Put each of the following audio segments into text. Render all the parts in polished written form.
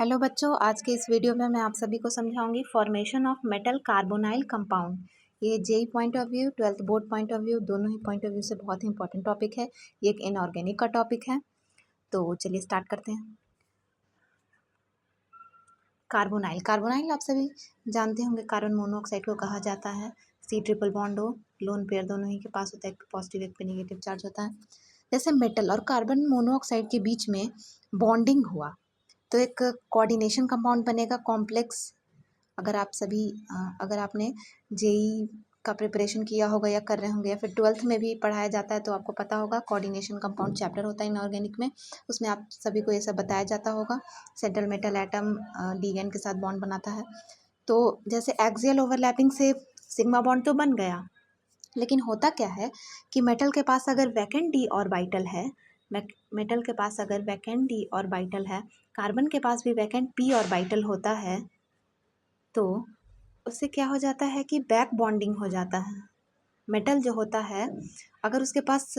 Hello बच्चों, आज के इस वीडियो में मैं आप सभी को समझाऊंगी formation of metal carbonyl compound. ये JEE point of view, twelfth board point of view, दोनों ही पॉइंट ऑफ व्यू से बहुत ही इंपॉर्टेंट टॉपिक है। ये एक इनऑर्गेनिक का टॉपिक है। तो चलिए स्टार्ट करते हैं। कार्बोनाइल कार्बोनाइल आप सभी जानते होंगे, कार्बन मोनोऑक्साइड को कहा जाता है। सी ट्रिपल बॉन्ड हो, लोन पेयर दोनों ही के पास होता है, एक पॉजिटिव एक पे नेगेटिव चार्ज होता है। जैसे मेटल और कार्बन मोनोऑक्साइड के बीच में बॉन्डिंग हुआ तो एक कोऑर्डिनेशन कंपाउंड बनेगा, कॉम्प्लेक्स। अगर आपने जेई का प्रिपरेशन किया होगा या कर रहे होंगे या फिर ट्वेल्थ में भी पढ़ाया जाता है तो आपको पता होगा, कोऑर्डिनेशन कंपाउंड चैप्टर होता है इनऑर्गेनिक में। उसमें आप सभी को ये सब बताया जाता होगा। सेंट्रल मेटल एटम लिगैंड के साथ बॉन्ड बनाता है। तो जैसे एक्सियल ओवरलैपिंग से सिग्मा बॉन्ड तो बन गया, लेकिन होता क्या है कि मेटल के पास अगर वैकेंट डी ऑर्बिटल है, मेटल के पास अगर वैकेंट डी ऑर्बिटल है, कार्बन के पास भी वैकेंट पी ऑर्बिटल होता है, तो उससे क्या हो जाता है कि बैक बॉन्डिंग हो जाता है। मेटल जो होता है, अगर उसके पास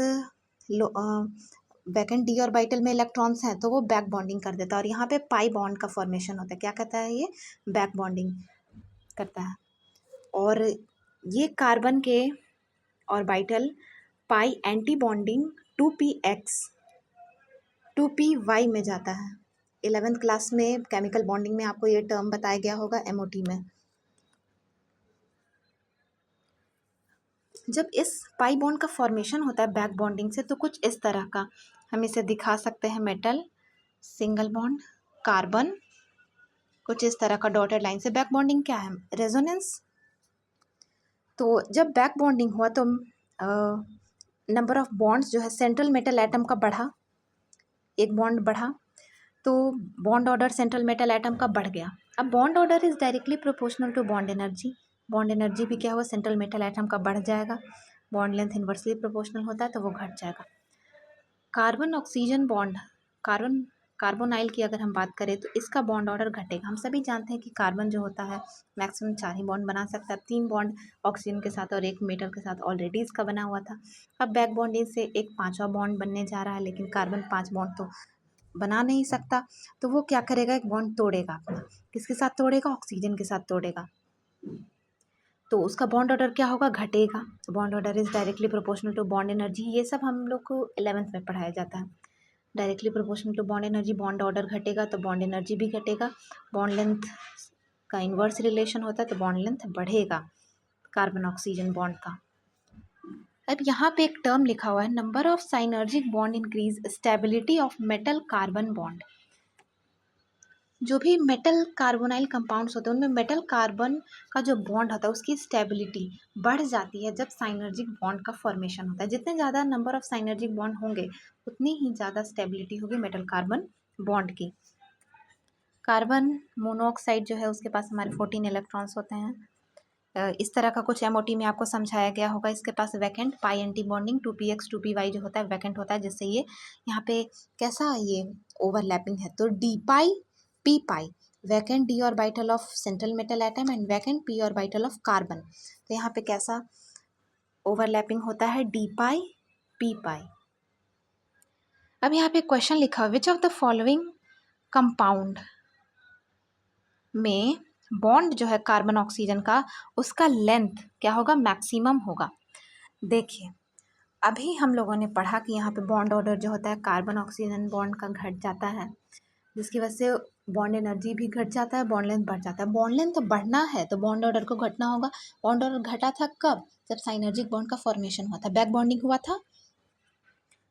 वैकेंट डी ऑर्बिटल में इलेक्ट्रॉन्स हैं तो वो बैक बॉन्डिंग कर देता है, और यहाँ पे पाई बॉन्ड का फॉर्मेशन होता है। क्या कहता है ये? बैक बॉन्डिंग करता है। और ये कार्बन के ऑर्बिटल पाई एंटी बॉन्डिंग 2px 2py में जाता है। 11th क्लास में केमिकल बॉन्डिंग में आपको ये टर्म बताया गया होगा, एमओटी में। जब इस पाई बॉन्ड का फॉर्मेशन होता है बैक बॉन्डिंग से, तो कुछ इस तरह का हम इसे दिखा सकते हैं। मेटल सिंगल बॉन्ड, कार्बन कुछ इस तरह का डॉटेड लाइन से। बैक बॉन्डिंग क्या है? रेजोनेंस। तो जब बैक बॉन्डिंग हुआ तो नंबर ऑफ बॉन्ड्स जो है सेंट्रल मेटल एटम का बढ़ा, एक बॉन्ड बढ़ा, तो bond order central metal atom का बढ़ गया। अब bond order is directly proportional to bond energy. Bond energy भी क्या हुआ? सेंट्रल मेटल एटम का बढ़ जाएगा। बॉन्ड लेंथ इन्वर्सली प्रोपोर्शनल होता है तो वो घट जाएगा। कार्बन ऑक्सीजन बॉन्ड, कार्बोनाइल की अगर हम बात करें तो इसका बॉन्ड ऑर्डर घटेगा। हम सभी जानते हैं कि कार्बन जो होता है मैक्सिमम 4 ही बॉन्ड बना सकता है। 3 बॉन्ड ऑक्सीजन के साथ और 1 मेटल के साथ ऑलरेडी इसका बना हुआ था। अब बैक बॉन्डिंग से एक 5वां बॉन्ड बनने जा रहा है, लेकिन कार्बन 5 बॉन्ड तो बना नहीं सकता, तो वो क्या करेगा? एक बॉन्ड तोड़ेगा अपना। किसके साथ तोड़ेगा? ऑक्सीजन के साथ तोड़ेगा। तो उसका बॉन्ड ऑर्डर क्या होगा? घटेगा। Bond order is directly proportional to bond energy. ये सब हम लोग को 11th में पढ़ाया जाता है। Directly proportional to bond energy, bond order घटेगा तो बॉन्ड एनर्जी भी घटेगा। बॉन्ड लेंथ का इन्वर्स रिलेशन होता है तो बॉन्ड लेंथ बढ़ेगा कार्बन ऑक्सीजन बॉन्ड का। अब यहाँ पे एक टर्म लिखा हुआ है, number of synergic bond increase, stability of metal carbon bond. जो भी मेटल कार्बोनाइल कंपाउंड्स होते हैं उनमें मेटल कार्बन का जो बॉन्ड होता है उसकी स्टेबिलिटी बढ़ जाती है जब साइनर्जिक बॉन्ड का फॉर्मेशन होता है। जितने ज़्यादा नंबर ऑफ साइनर्जिक बॉन्ड होंगे उतनी ही ज़्यादा स्टेबिलिटी होगी मेटल कार्बन बॉन्ड की। कार्बन मोनोऑक्साइड जो है उसके पास हमारे 14 इलेक्ट्रॉन्स होते हैं। इस तरह का कुछ एमओटी में आपको समझाया गया होगा। इसके पास वैकेंट पाई एंटी बॉन्डिंग 2px 2py जो होता है वैकेंट होता है, जिससे ये यहाँ पे कैसा ये ओवरलैपिंग है, तो D pi P pi, vacant D orbital of central metal atom and vacant P orbital of carbon. तो यहाँ पे कैसा ओवरलैपिंग होता है? डी पाई पी पाई। अब यहाँ पे क्वेश्चन लिखा हुआ, which of the following compound में बॉन्ड जो है कार्बन ऑक्सीजन का, उसका लेंथ क्या होगा? मैक्सिमम होगा। देखिए, अभी हम लोगों ने पढ़ा कि यहाँ पे बॉन्ड ऑर्डर जो होता है कार्बन ऑक्सीजन बॉन्ड का घट जाता है, जिसकी वजह से बॉन्ड एनर्जी भी घट जाता है, बॉन्ड लेंथ बढ़ जाता है। बॉन्ड लेंथ तो बढ़ना है तो बॉन्ड ऑर्डर को घटना होगा। बॉन्ड ऑर्डर घटा था कब? जब साइनर्जिक बॉन्ड का फॉर्मेशन हुआ था, बैक बॉन्डिंग हुआ था।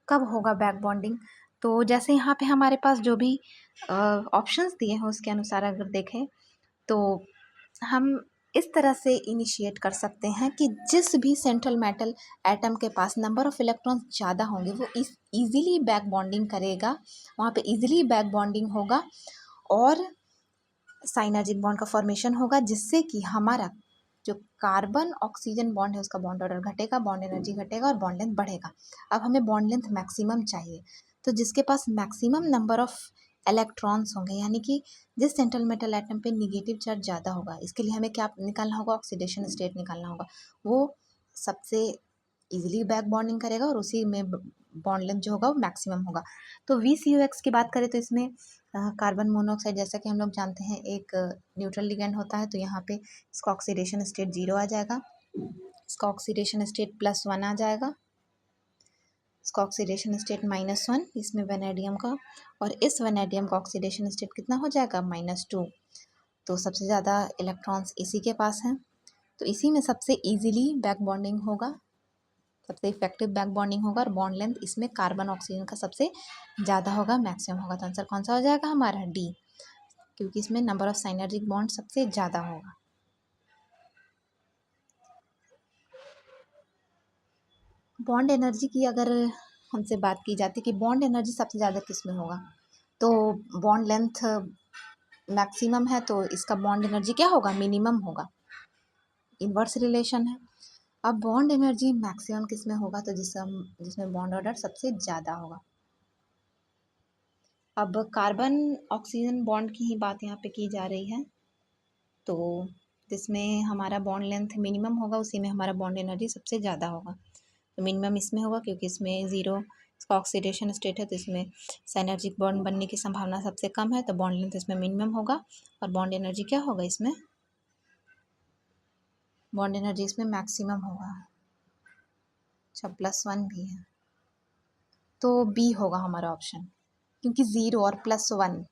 कब होगा बैक बॉन्डिंग? तो जैसे यहाँ पे हमारे पास जो भी ऑप्शंस दिए हैं उसके अनुसार अगर देखें तो हम इस तरह से इनिशिएट कर सकते हैं कि जिस भी सेंट्रल मेटल एटम के पास नंबर ऑफ इलेक्ट्रॉन्स ज़्यादा होंगे वो इजीली बैक बॉन्डिंग करेगा, वहाँ पे इजीली बैक बॉन्डिंग होगा और साइनर्जिक बॉन्ड का फॉर्मेशन होगा, जिससे कि हमारा जो कार्बन ऑक्सीजन बॉन्ड है उसका बॉन्ड ऑर्डर घटेगा, बॉन्ड एनर्जी घटेगा और बॉन्ड लेंथ बढ़ेगा। अब हमें बॉन्ड लेंथ मैक्सिमम चाहिए, तो जिसके पास मैक्सिमम नंबर ऑफ इलेक्ट्रॉन्स होंगे, यानी कि जिस सेंट्रल मेटल एटम पे निगेटिव चार्ज ज़्यादा होगा, इसके लिए हमें क्या निकालना होगा? ऑक्सीडेशन स्टेट निकालना होगा। वो सबसे इजीली बैक बॉन्डिंग करेगा और उसी में बॉन्ड लेंथ जो होगा वो मैक्सिमम होगा। तो VCOX की बात करें तो इसमें कार्बन मोनोऑक्साइड जैसा कि हम लोग जानते हैं एक न्यूट्रल लिगेंड होता है, तो यहाँ पे इसका ऑक्सीडेशन स्टेट 0 आ जाएगा, इसका ऑक्सीडेशन स्टेट +1 आ जाएगा, इसका ऑक्सीडेशन स्टेट -1 इसमें वेनेडियम का, और इस वेनेडियम का ऑक्सीडेशन स्टेट कितना हो जाएगा -2। तो सबसे ज़्यादा इलेक्ट्रॉन्स इसी के पास हैं, तो इसी में सबसे इजीली बैक बॉन्डिंग होगा, सबसे इफेक्टिव बैक बॉन्डिंग होगा, और बॉन्ड लेंथ इसमें कार्बन ऑक्सीजन का सबसे ज़्यादा होगा, मैक्सिमम होगा। तो आंसर कौन सा हो जाएगा हमारा डी, क्योंकि इसमें नंबर ऑफ साइनर्जिक बॉन्ड सबसे ज़्यादा होगा। बॉन्ड एनर्जी की अगर हमसे बात की जाती कि बॉन्ड एनर्जी सबसे ज़्यादा किस में होगा, तो बॉन्ड लेंथ मैक्सिमम है तो इसका बॉन्ड एनर्जी क्या होगा, मिनिमम होगा, इन्वर्स रिलेशन है। अब बॉन्ड एनर्जी मैक्सिमम किस में होगा, तो जिसमें बॉन्ड ऑर्डर सबसे ज़्यादा होगा। अब कार्बन ऑक्सीजन बॉन्ड की ही बात यहाँ पे की जा रही है, तो जिसमें हमारा बॉन्ड लेंथ मिनिमम होगा उसी में हमारा बॉन्ड एनर्जी सबसे ज़्यादा होगा। तो मिनिमम इसमें होगा क्योंकि इसमें 0 इसका ऑक्सीडेशन स्टेट है, तो इसमें साइनर्जिक बॉन्ड बनने की संभावना सबसे कम है, तो बॉन्ड लेंथ इसमें मिनिमम होगा, और बॉन्ड एनर्जी क्या होगा इसमें, बॉन्ड एनर्जी इसमें मैक्सिमम होगा। अच्छा, +1 भी है, तो बी होगा हमारा ऑप्शन, क्योंकि 0 और +1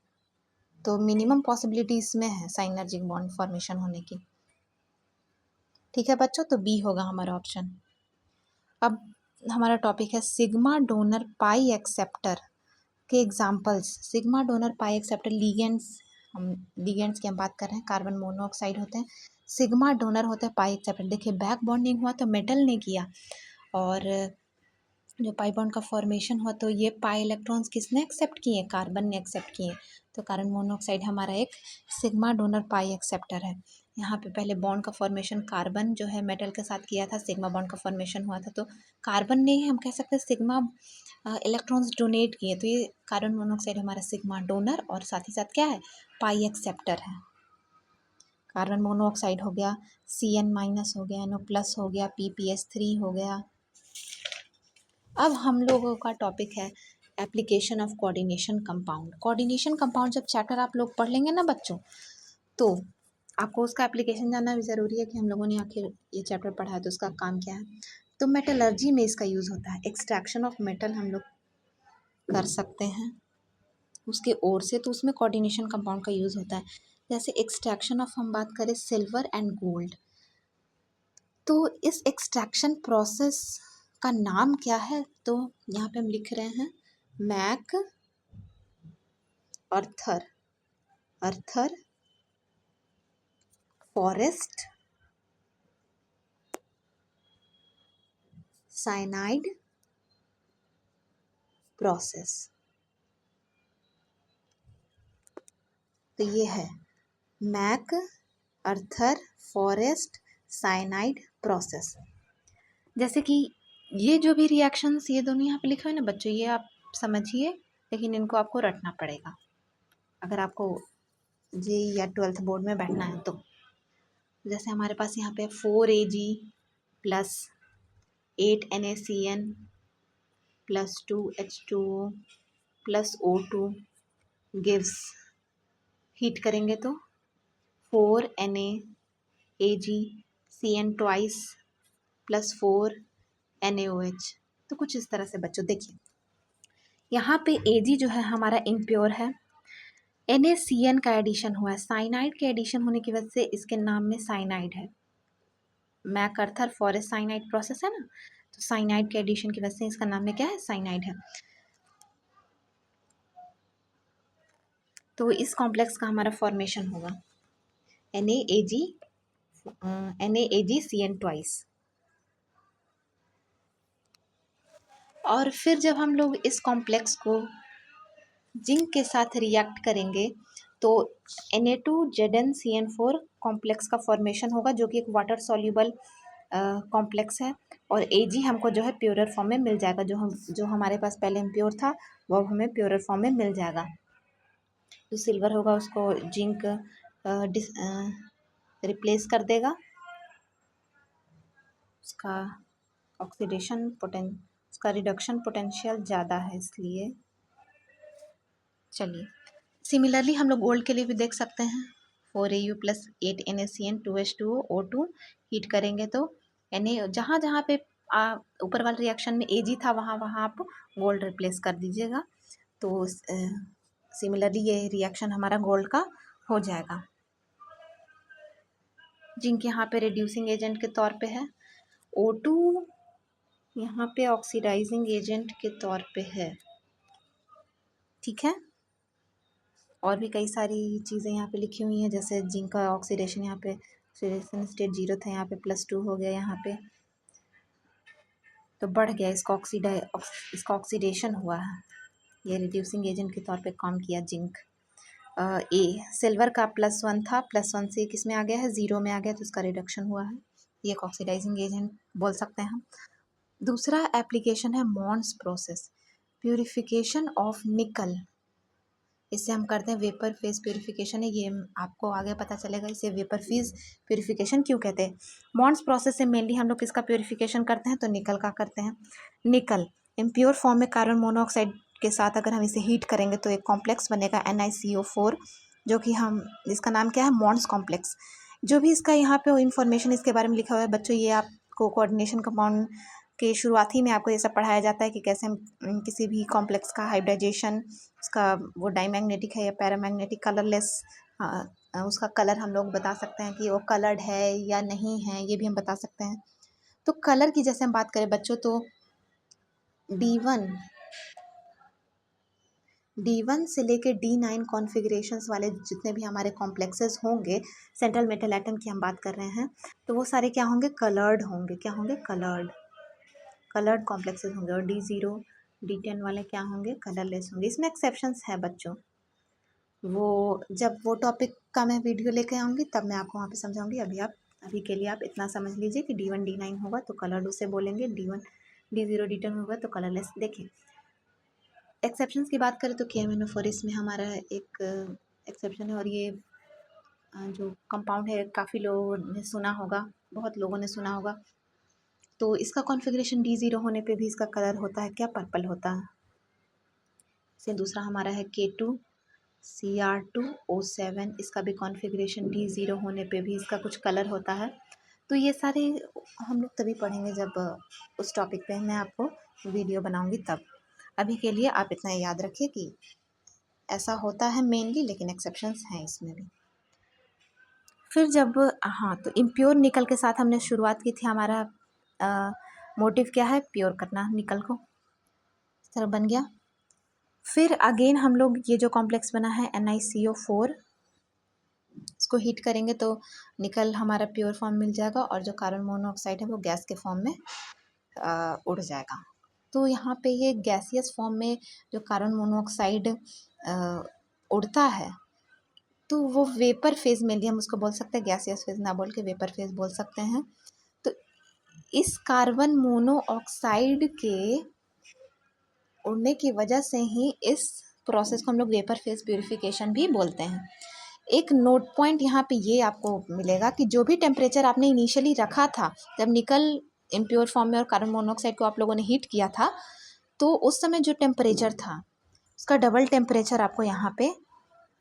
तो मिनिमम पॉसिबिलिटी इसमें है साइनर्जिक बॉन्ड फॉर्मेशन होने की। ठीक है बच्चों, तो बी होगा हमारा ऑप्शन। अब हमारा टॉपिक है सिग्मा डोनर पाई एक्सेप्टर के एग्जाम्पल्स। सिग्मा डोनर पाई एक्सेप्टर लिगेंड्स, हम लिगेंड्स की हम बात कर रहे हैं, कार्बन मोनोऑक्साइड होते हैं, सिग्मा डोनर होता है पाई एक्सेप्टर। देखिए बैक बॉन्डिंग हुआ तो मेटल ने किया, और जो पाई बॉन्ड का फॉर्मेशन हुआ तो ये पाई इलेक्ट्रॉन्स किसने एक्सेप्ट किए, कार्बन ने एक्सेप्ट किए। तो कार्बन मोनोऑक्साइड हमारा एक सिग्मा डोनर पाई एक्सेप्टर है। यहाँ पे पहले बॉन्ड का फॉर्मेशन कार्बन जो है मेटल के साथ किया था, सिग्मा बॉन्ड का फॉर्मेशन हुआ था, तो कार्बन ने ही हम कह सकते हैं सिग्मा इलेक्ट्रॉन्स डोनेट किए, तो ये कार्बन मोनोऑक्साइड हमारा सिग्मा डोनर और साथ ही साथ क्या है, पाई एक्सेप्टर है। कार्बन मोनोऑक्साइड हो गया, CN- हो गया, NO+ हो गया, PPS3 हो गया। अब हम लोगों का टॉपिक है application of coordination compound. Coordination compound जब चैप्टर आप लोग पढ़ लेंगे ना बच्चों, तो आपको उसका एप्लीकेशन जानना भी ज़रूरी है कि हम लोगों ने आखिर ये चैप्टर पढ़ा है तो उसका काम क्या है। तो मेटलर्जी में इसका यूज़ होता है, एक्सट्रैक्शन ऑफ मेटल हम लोग कर सकते हैं उसके ओर से, तो उसमें कोऑर्डिनेशन कंपाउंड का यूज़ होता है। जैसे एक्सट्रैक्शन ऑफ हम बात करें सिल्वर एंड गोल्ड, तो इस एक्सट्रैक्शन प्रोसेस का नाम क्या है, तो यहाँ पे हम लिख रहे हैं मैक अर्थर, अर्थर फॉरेस्ट साइनाइड प्रोसेस। तो ये है मैक अर्थर फॉरेस्ट साइनाइड प्रोसेस। जैसे कि ये जो भी रिएक्शंस ये दोनों यहाँ पे लिखे हुए ना बच्चों, ये आप समझिए, लेकिन इनको आपको रटना पड़ेगा अगर आपको जी या 12th बोर्ड में बैठना है तो। जैसे हमारे पास यहाँ पे 4Ag plus 8NaCN plus 2H2O plus O2 gives, heat करेंगे तो 4NaAgCN ट्वाइस प्लस 4NaOH। तो कुछ इस तरह से बच्चों देखिए, यहाँ पे Ag जो है हमारा इम्प्योर है, NaCN का एडिशन हुआ है, साइनाइड के एडिशन होने की वजह से इसके नाम में साइनाइड है। मैकअर्थर फॉरेस्ट साइनाइड प्रोसेस है ना, तो साइनाइड के एडिशन की वजह से इसका नाम में क्या है, साइनाइड है। तो इस कॉम्प्लेक्स का हमारा फॉर्मेशन होगा NaAgCN ट्वाइस। और फिर जब हम लोग इस कॉम्प्लेक्स को जिंक के साथ रिएक्ट करेंगे तो Na2ZnCN4 कॉम्प्लेक्स का फॉर्मेशन होगा, जो कि एक वाटर सॉल्यूबल कॉम्प्लेक्स है, और Ag हमको जो है प्योरर फॉर्म में मिल जाएगा, जो हमारे पास पहले इम्प्योर था वो हमें प्योरर फॉर्म में मिल जाएगा। जो सिल्वर होगा उसको जिंक रिप्लेस कर देगा, उसका उसका रिडक्शन पोटेंशियल ज़्यादा है इसलिए। चलिए सिमिलरली हम लोग गोल्ड के लिए भी देख सकते हैं 4Au plus 8NaCN 2H2O heat करेंगे तो Na जहाँ जहाँ पे ऊपर वाले रिएक्शन में Ag था वहाँ वहाँ आप गोल्ड रिप्लेस कर दीजिएगा। तो सिमिलरली ये रिएक्शन हमारा गोल्ड का हो जाएगा। जिंक यहाँ पे रिड्यूसिंग एजेंट के तौर पे है, O2 यहाँ पे ऑक्सीडाइजिंग एजेंट के तौर पे है। ठीक है, और भी कई सारी चीज़ें यहाँ पे लिखी हुई हैं, जैसे जिंक का ऑक्सीडेशन, यहाँ पे ऑक्सीडेशन स्टेट 0 था, यहाँ पे +2 हो गया, यहाँ पे तो बढ़ गया, इसका ऑक्सीडेशन हुआ है, ये रिड्यूसिंग एजेंट के तौर पे काम किया जिंक। ए सिल्वर का +1 था, +1 से किस में आ गया है, 0 में आ गया, तो इसका रिडक्शन हुआ है, ये एक ऑक्सीडाइजिंग एजेंट बोल सकते हैं हम। दूसरा एप्लीकेशन है मॉन्स प्रोसेस, प्यूरिफिकेशन ऑफ निकल। इससे हम करते हैं वेपर फेज प्यूरिफिकेशन है, ये आपको आगे पता चलेगा इसे वेपर फेज प्यूरिफिकेशन क्यों कहते हैं। मॉन्स प्रोसेस से मेनली हम लोग किसका प्यूरिफिकेशन करते हैं, तो निकल का करते हैं। निकल इम्प्योर फॉर्म में कार्बन मोनोऑक्साइड के साथ अगर हम इसे हीट करेंगे तो एक कॉम्प्लेक्स बनेगा NiCO4, जो कि हम इसका नाम क्या है, मॉन्स कॉम्प्लेक्स। जो भी इसका यहाँ पे इन्फॉर्मेशन इसके बारे में लिखा हुआ है बच्चों, ये आपको कोऑर्डिनेशन कंपाउंड के शुरुआती में आपको ये सब पढ़ाया जाता है कि कैसे हम किसी भी कॉम्प्लेक्स का हाइब्रिडाइजेशन, उसका वो डाईमैग्नेटिक है या पैरामैग्नेटिक, कलरलेस, उसका कलर हम लोग बता सकते हैं कि वो कलर्ड है या नहीं है, ये भी हम बता सकते हैं। तो कलर की जैसे हम बात करें बच्चों, तो D1 से लेके D9 कॉन्फ़िगरेशंस वाले जितने भी हमारे कॉम्प्लेक्सेस होंगे, सेंट्रल मेटल एटम की हम बात कर रहे हैं, तो वो सारे क्या होंगे, कलर्ड होंगे। क्या होंगे, कलर्ड कॉम्प्लेक्सेस होंगे। और D0 D10 वाले क्या होंगे, कलरलेस होंगे। इसमें एक्सेप्शंस है बच्चों, वो जब वो टॉपिक का मैं वीडियो लेके आऊँगी तब मैं आपको वहाँ पे समझाऊँगी। अभी के लिए आप इतना समझ लीजिए कि D1 D9 होगा तो कलर्ड उसे बोलेंगे, D1 D0 D10 होगा तो कलरलेस। देखिए एक्सेप्शंस की बात करें तो KMnO4 इसमें हमारा एक एक्सेप्शन है, और ये जो कंपाउंड है काफ़ी लोगों ने सुना होगा, बहुत लोगों ने सुना होगा। तो इसका कॉन्फ़िगरेशन D0 होने पे भी इसका कलर होता है क्या, पर्पल होता है। से दूसरा हमारा है K2Cr2O7, इसका भी कॉन्फ़िगरेशन D0 होने पे भी इसका कुछ कलर होता है। तो ये सारे हम लोग तभी पढ़ेंगे जब उस टॉपिक पे मैं आपको वीडियो बनाऊंगी तब। अभी के लिए आप इतना याद रखिए कि ऐसा होता है मेनली, लेकिन एक्सेप्शंस हैं इसमें भी। फिर जब हाँ, तो इम्प्योर निकल के साथ हमने शुरुआत की थी, हमारा मोटिव क्या है, प्योर करना निकल को, इस तरह बन गया। फिर अगेन हम लोग ये जो कॉम्प्लेक्स बना है NiCO4, इसको हीट करेंगे तो निकल हमारा प्योर फॉर्म मिल जाएगा, और जो कार्बन मोनोऑक्साइड है वो गैस के फॉर्म में उड़ जाएगा। तो यहाँ पे ये गैसियस फॉर्म में जो कार्बन मोनोऑक्साइड उड़ता है, तो वो वेपर फेज में हम उसको बोल सकते हैं, गैसियस फेज ना बोल के वेपर फेज बोल सकते हैं। तो इस कार्बन मोनोऑक्साइड के उड़ने की वजह से ही इस प्रोसेस को हम लोग वेपर फेज प्यूरिफिकेशन भी बोलते हैं। एक नोट पॉइंट यहाँ पे ये आपको मिलेगा कि जो भी टेम्परेचर आपने इनिशियली रखा था जब निकल इम्प्योर फॉर्म में और कार्बन मोनोऑक्साइड को आप लोगों ने हीट किया था, तो उस समय जो टेम्परेचर था उसका डबल टेम्परेचर आपको यहाँ पे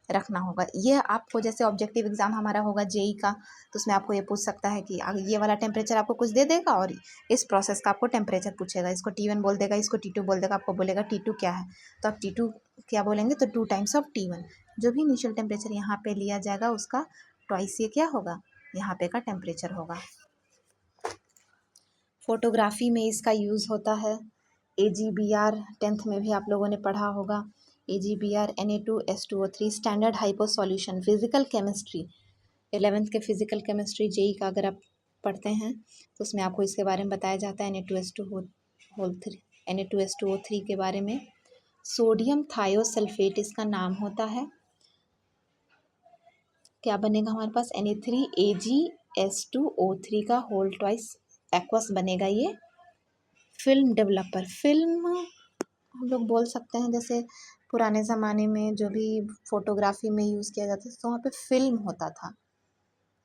रखना होगा। ये आपको जैसे ऑब्जेक्टिव एग्जाम हमारा होगा जेई का, तो उसमें आपको ये पूछ सकता है कि ये वाला टेम्परेचर आपको कुछ दे देगा और इस प्रोसेस का आपको टेम्परेचर पूछेगा, इसको T1 बोल देगा, इसको T2 बोल देगा, आपको बोलेगा T2 क्या है, तो आप T2 क्या बोलेंगे, तो 2 टाइम्स ऑफ T1। जो भी इनिशियल टेम्परेचर यहाँ पे लिया जाएगा उसका ट्वाइस ये क्या होगा, यहाँ पे का टेम्परेचर होगा। फोटोग्राफी में इसका यूज़ होता है, AGBR 10th में भी आप लोगों ने पढ़ा होगा। AGBR Na2S2O3 standard hypo solution. Physical chemistry 11th के फिजिकल केमिस्ट्री जेई का अगर आप पढ़ते हैं तो उसमें आपको इसके बारे में बताया जाता है, Na2S2O3 के बारे में। सोडियम थायोसल्फेट इसका नाम होता है, क्या बनेगा हमारे पास, Na3AgS2O3 का होल ट्वाइस एक्वस बनेगा ये। फिल्म डेवलपर, फिल्म हम लोग बोल सकते हैं जैसे पुराने ज़माने में जो भी फोटोग्राफी में यूज़ किया जाता था तो वहाँ पे फिल्म होता था,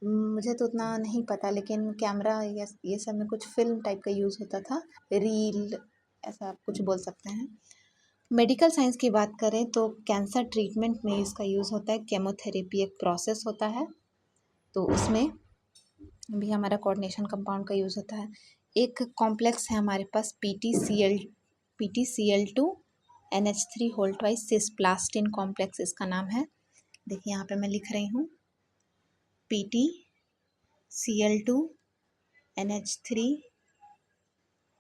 मुझे तो उतना नहीं पता, लेकिन कैमरा या ये सब में कुछ फिल्म टाइप का यूज़ होता था, रील ऐसा आप कुछ बोल सकते हैं। मेडिकल साइंस की बात करें तो कैंसर ट्रीटमेंट में इसका यूज़ होता है। केमोथेरेपी एक प्रोसेस होता है, तो उसमें भी हमारा कोऑर्डिनेशन कंपाउंड का यूज़ होता है। एक कॉम्प्लेक्स है हमारे पास PTCl2 NH3 whole twice cisplatin complex इसका नाम है। देखिए यहाँ पे मैं लिख रही हूँ PTCl2 NH3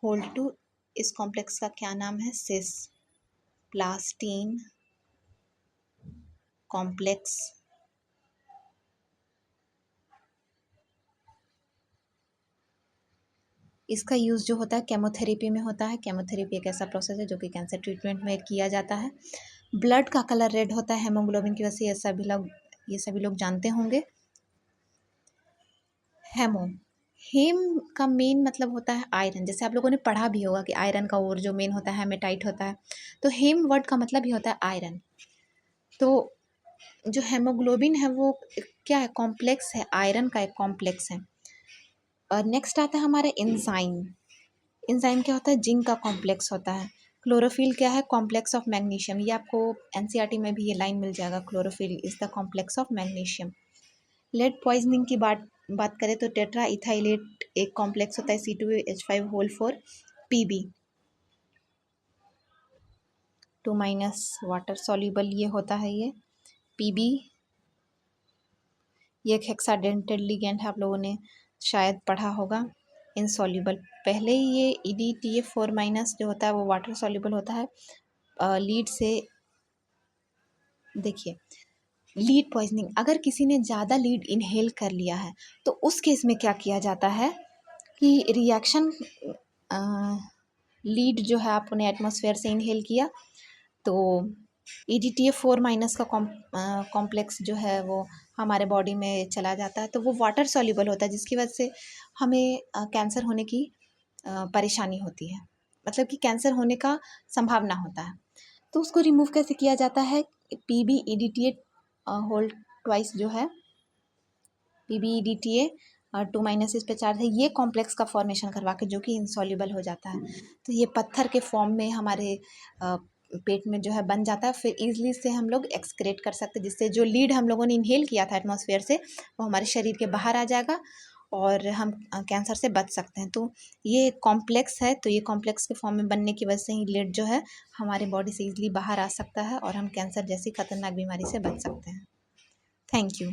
होल 2। इस कॉम्प्लेक्स का क्या नाम है? सिस्प्लास्टिन कॉम्प्लेक्स। इसका यूज़ जो होता है केमोथेरेपी में होता है। केमोथेरेपी एक ऐसा प्रोसेस है जो कि कैंसर ट्रीटमेंट में किया जाता है। ब्लड का कलर रेड होता है हेमोग्लोबिन की वजह से, ये सभी लोग जानते होंगे। हेम का मेन मतलब होता है आयरन। जैसे आप लोगों ने पढ़ा भी होगा कि आयरन का ओर जो मेन होता है हेमेटाइट होता है, तो हेम वर्ड का मतलब ही होता है आयरन। तो जो हेमोग्लोबिन है वो क्या है? कॉम्प्लेक्स है, आयरन का एक कॉम्प्लेक्स है। और नेक्स्ट आता है हमारा एंजाइम। एंजाइम क्या होता है? जिंक का कॉम्प्लेक्स होता है। क्लोरोफिल क्या है? Complex of magnesium. ये आपको एनसीईआरटी में भी ये लाइन मिल जाएगा, chlorophyll is the complex of magnesium. Lead poisoning की बात करें तो टेट्रा इथाइलेट एक कॉम्प्लेक्स होता है C2H5 whole 4 Pb 2- water soluble ये होता है। ये Pb ये एक हेक्साडेंटेड लिगेंड है, आप लोगों ने शायद पढ़ा होगा। इनसॉल्युबल पहले ही ये EDTA4- जो होता है वो वाटर सॉल्युबल होता है। लीड से देखिए, लीड पॉइजनिंग अगर किसी ने ज़्यादा लीड इनहेल कर लिया है तो उस केस में क्या किया जाता है कि रिएक्शन, लीड जो है आपने एटमॉस्फेयर से इनहेल किया तो EDTA4- का कॉम्प्लेक्स जो है वो हमारे बॉडी में चला जाता है, तो वो वाटर सॉल्युबल होता है, जिसकी वजह से हमें कैंसर होने की परेशानी होती है, मतलब कि कैंसर होने का संभावना होता है। तो उसको रिमूव कैसे किया जाता है? PbEDTA होल ट्वाइस जो है PbEDTA 2- इस पे चार्ज है, ये कॉम्प्लेक्स का फॉर्मेशन करवा के जो कि इंसॉल्युबल हो जाता है, तो ये पत्थर के फॉर्म में हमारे पेट में जो है बन जाता है। फिर ईजिली से हम लोग एक्सक्रेट कर सकते हैं, जिससे जो लीड हम लोगों ने इनहेल किया था एटमॉस्फेयर से वो हमारे शरीर के बाहर आ जाएगा और हम कैंसर से बच सकते हैं। तो ये कॉम्प्लेक्स है, तो ये कॉम्प्लेक्स के फॉर्म में बनने की वजह से ही लीड जो है हमारे बॉडी से ईजिली बाहर आ सकता है और हम कैंसर जैसी खतरनाक बीमारी से बच सकते हैं। Thank you.